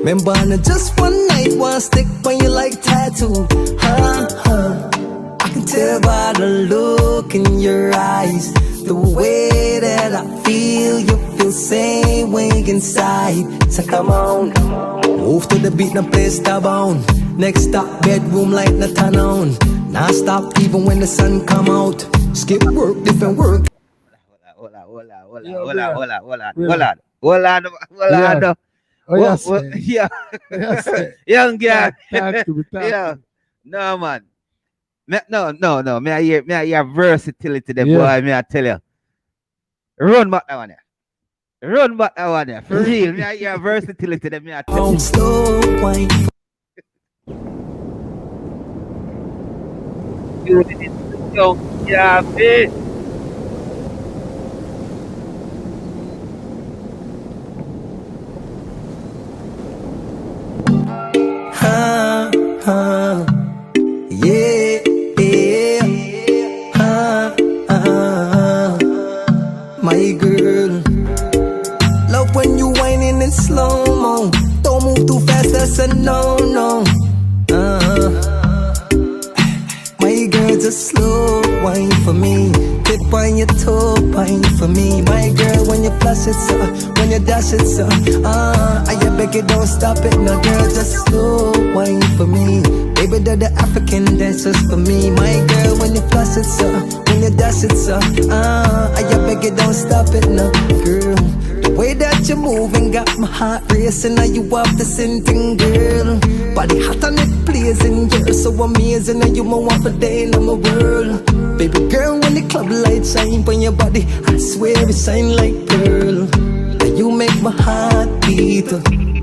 Remember on just one night, one stick when you like tattoo. I can tell by the look in your eyes, the way that I feel, you feel same way inside. So come on, move to the beat, now play stab on. Next stop, bedroom light, not turn on. Now stop even when the sun come out. Skip work, different work. Hold on. Oh, yes. Yeah. Yes. Young guy. Talk to me. Yeah. No, man. No. Me I hear versatility there, Yeah. boy. Me I tell you. Run back that one there. Run back that one there. For real. Me I hear versatility there. Me I tell you. Slow wine. Young Garvey. My girl, love when you whining in slow-mo. Don't move too fast, that's a no-no. My girl, just slow wine for me. Tip on your toe, wine for me. My girl, when you flash it up, when you dash it up, I beg you don't stop it. No girl, just slow wine for me. Baby, the African dancers for me. My girl, when you flash it up, when you dash it up, I beg you don't stop it. No girl, the way that you're moving got my heart racing. Now you up the same girl. Body hot and it blazing, you're so amazing. And you my one for day in my world. Baby girl, when the club lights shine on your body, I swear it shine like pearl. And you make my heart beat,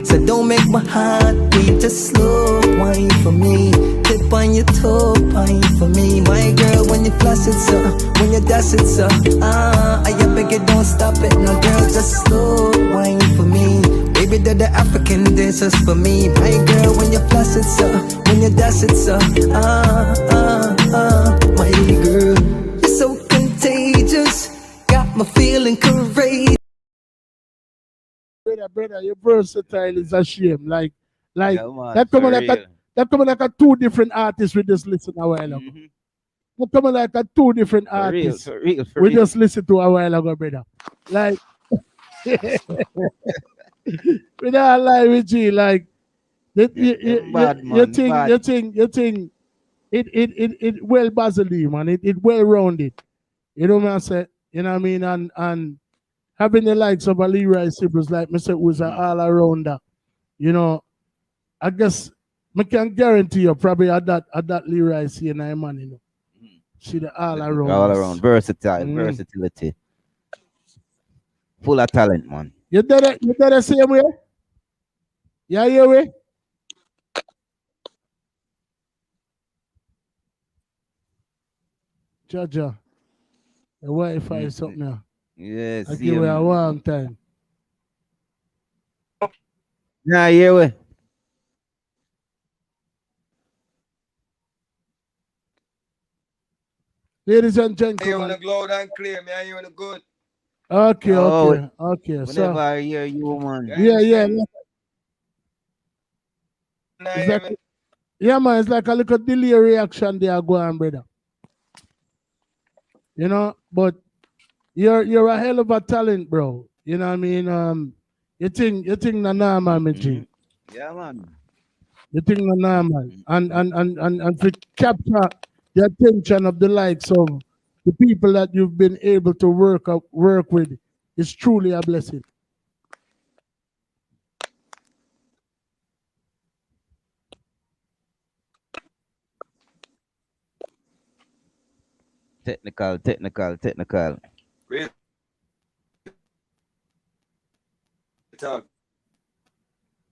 so don't make my heart beat. Just slow wine for me, tip on your toe, wine for me. My girl, when you flash it up, when you dash it up, I beg you don't stop it. No girl, just slow wine for me. Baby, the African dancers for me. My girl, when you flash it up, when you dash it up, my girl, you're so contagious, got me feeling courageous. Brother, your versatile is a shame. Like Yeah, man, that coming for like a two different artists we just listened a while ago. That coming like a two different artists For we real. just listened to a while ago, brother. Like we don't lie with you, like Bad, you man, think it well basically, man. It well rounded. You know what I'm saying? You know what I mean? And having the likes of a Leroy Sibbles, like Mr. who's an all arounder, you know, I guess I can guarantee you probably at that Leroy see man, you know. See the all around. All around. Versatility. Full of talent, man. You did the same way? Yeah, your way? Jaja. The Wi-Fi is something now. Yes. I give you a long time. Nah, yeah, we. Ladies and You gentlemen. want to loud and clear, me and you want to good. Okay. Whenever So I hear you, man. yeah. Yeah, man, it's like a little delay reaction there going, brother. You know, but you're a hell of a talent, bro. You know what I mean? You think na normal, my G. Yeah, man. You think na normal. And to capture the attention of the likes of the people that you've been able to work with is truly a blessing. Technical. Real talk.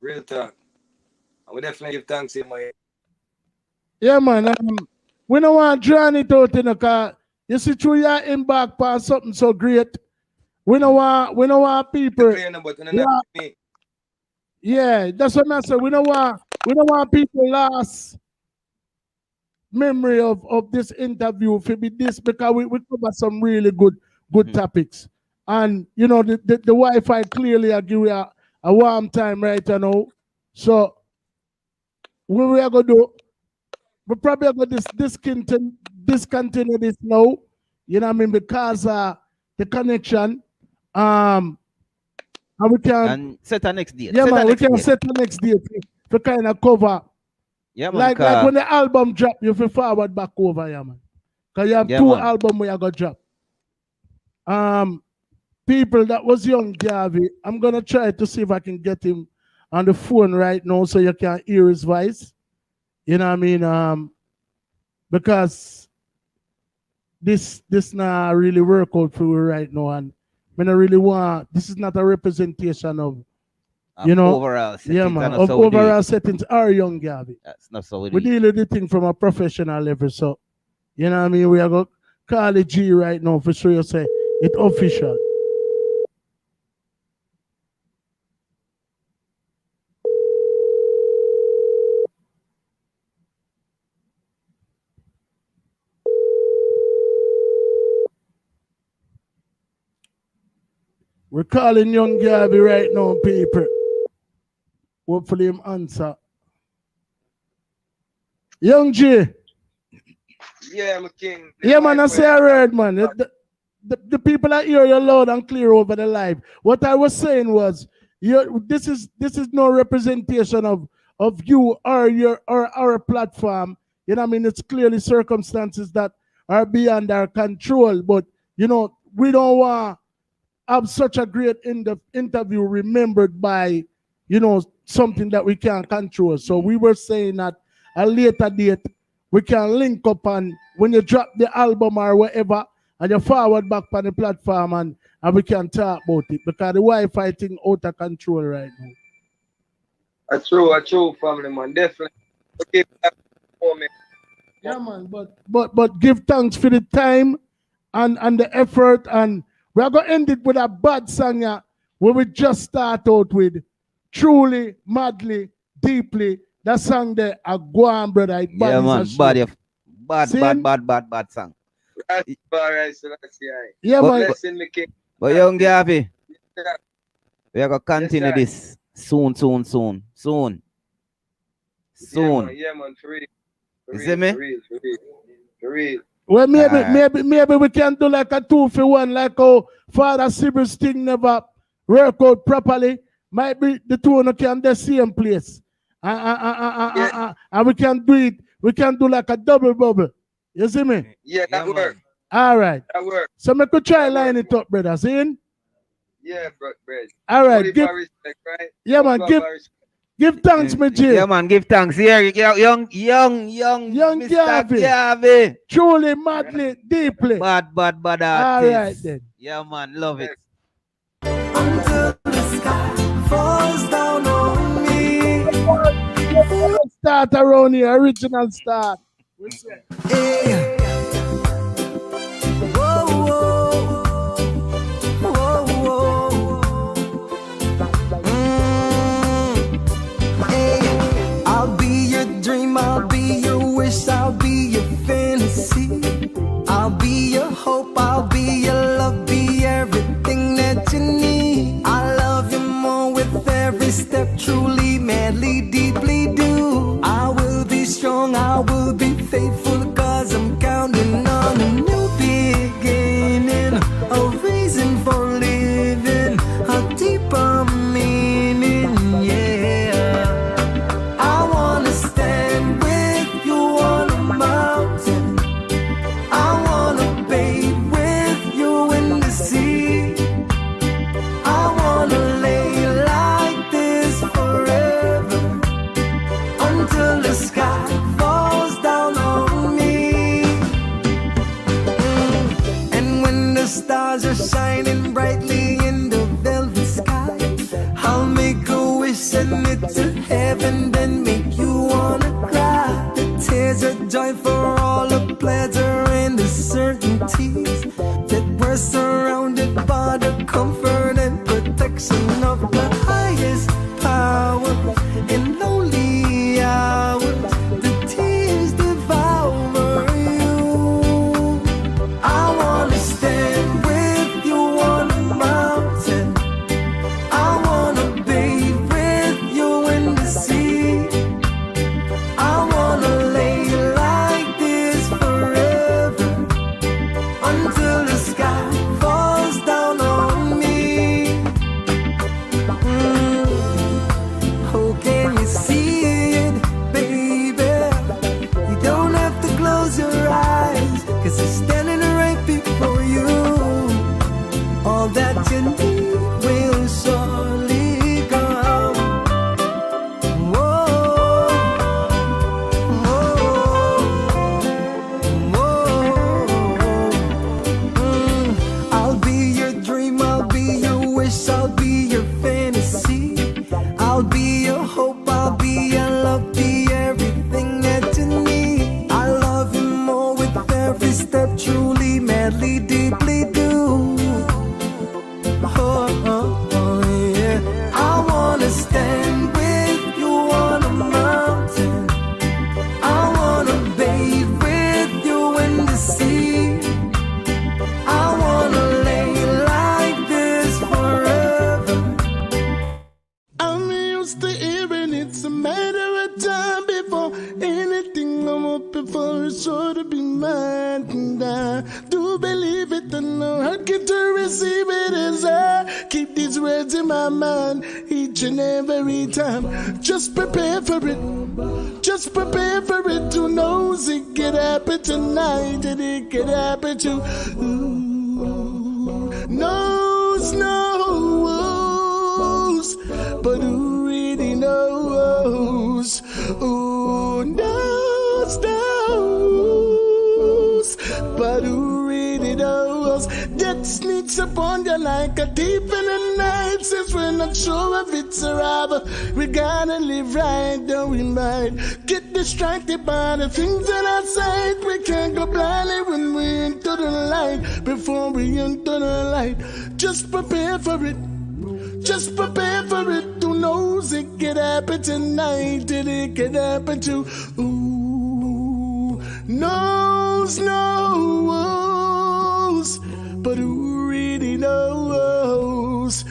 Real talk. I would definitely give thanks to my. Yeah, man. We don't want to drown it out in the car. You see, through your embark on something so great. We don't want people. Yeah, that's what I said. We don't want people lost memory of this interview to be this, because we cover some really good topics. And you know the Wi-Fi clearly I give you a warm time right now. So what we are gonna do, we probably are gonna discontinue this now. You know what I mean? Because the connection. And we can set a next date. Yeah, set man, we can date. set the next date to kind of cover. Yeah, man. Like when the album drop, you feel forward back over, yeah, man. Because you have two albums where you got drop. People, that was young Garvey. I'm gonna try to see if I can get him on the phone right now so you can hear his voice. You know what I mean? Because this not really work out for you right now, and I really want. This is not a representation of overall settings. Yeah, man. Of overall settings are young Garvey. That's not so. We deal with the thing from a professional level, so you know what I mean. We are gonna call it G right now for sure. You say it official. We're calling young Garvey right now, people. Hopefully him answer. Young G. Yeah, my king. Yeah, man, I say I heard, man. The people are hear you loud and clear over the live. What I was saying was, this is no representation of you or our platform. You know what I mean? It's clearly circumstances that are beyond our control. But, we don't want have such a great interview remembered by, something that we can't control. So we were saying that a later date, we can link up, and when you drop the album or whatever, and you forward back on the platform, and we can talk about it, because the Wi-Fi thing out of control right now. A true family, man. Definitely. Okay. Yeah, man, but give thanks for the time and the effort, and we are going to end it with a bad song where we just start out with Truly, Madly, Deeply. That song there, a Guam, brother. Yeah, man, bad song. Yeah, man. But young Garvey, we are going to continue this soon. Yeah, man, for real. You see me? For real. Well, maybe we can do like a 2-for-1, like how Father Sibyl's thing never work out properly. Might be the two can the same place. And we can do it. We can do like a double bubble. You see me? Yeah, that work. All right. That work. So we could try line it up, brother. See? Yeah, bro. All right. Respect, right? Yeah, man. Give thanks, my G. Yeah, man, give thanks. Here, young Mr. Garvey. Truly, Madly, Deeply. Bad artist. All right, then. Yeah, man, love it. Until the sky falls down on me. Start around here, original start. Hey. I'll be your dream, I'll be your wish, I'll be your fantasy. I'll be your hope, I'll be your love, be everything that you need. I love you more with every step, truly, madly, deeply do. I will be strong, I will be faithful, cause I'm counting on a new beginning, a reason for living, a deeper meaning, yeah. I wanna stand with you on a mountain, I wanna bathe with you in the sea, I wanna lay like this forever, until the sky falls down on me. And when the stars are shining brightly in the velvet sky, I'll make a wish, send it to heaven, then make you wanna cry. The tears of joy for all the pleasure and the certainties that we're surrounded by the comfort and protection of the highest power. In lonely hours, the tears devour you. I wanna stand with you on a mountain, I wanna bathe with you in the sea. wanna stand with you on a mountain. I wanna bathe with you in the sea. I wanna lay like this forever. I'm used to hearing it's a matter of time before anything I'm hoping for is sure to be mine. And I do believe it, and I get to receive it as I keep these words in my mind each and every time. Just prepare for it. Just prepare for it. Who knows it could happen tonight, and it could happen to knows, but who really knows? Who knows, but who really knows? Death sneaks upon you like a thief in the night. Since we're not sure if it's arrival, we gotta live right, though we might get distracted by the things that are sight. We can't go blindly when we enter the light. Before we enter the light, just prepare for it. Just prepare for it. Who knows it could happen tonight, and it could happen to knows, but who really knows?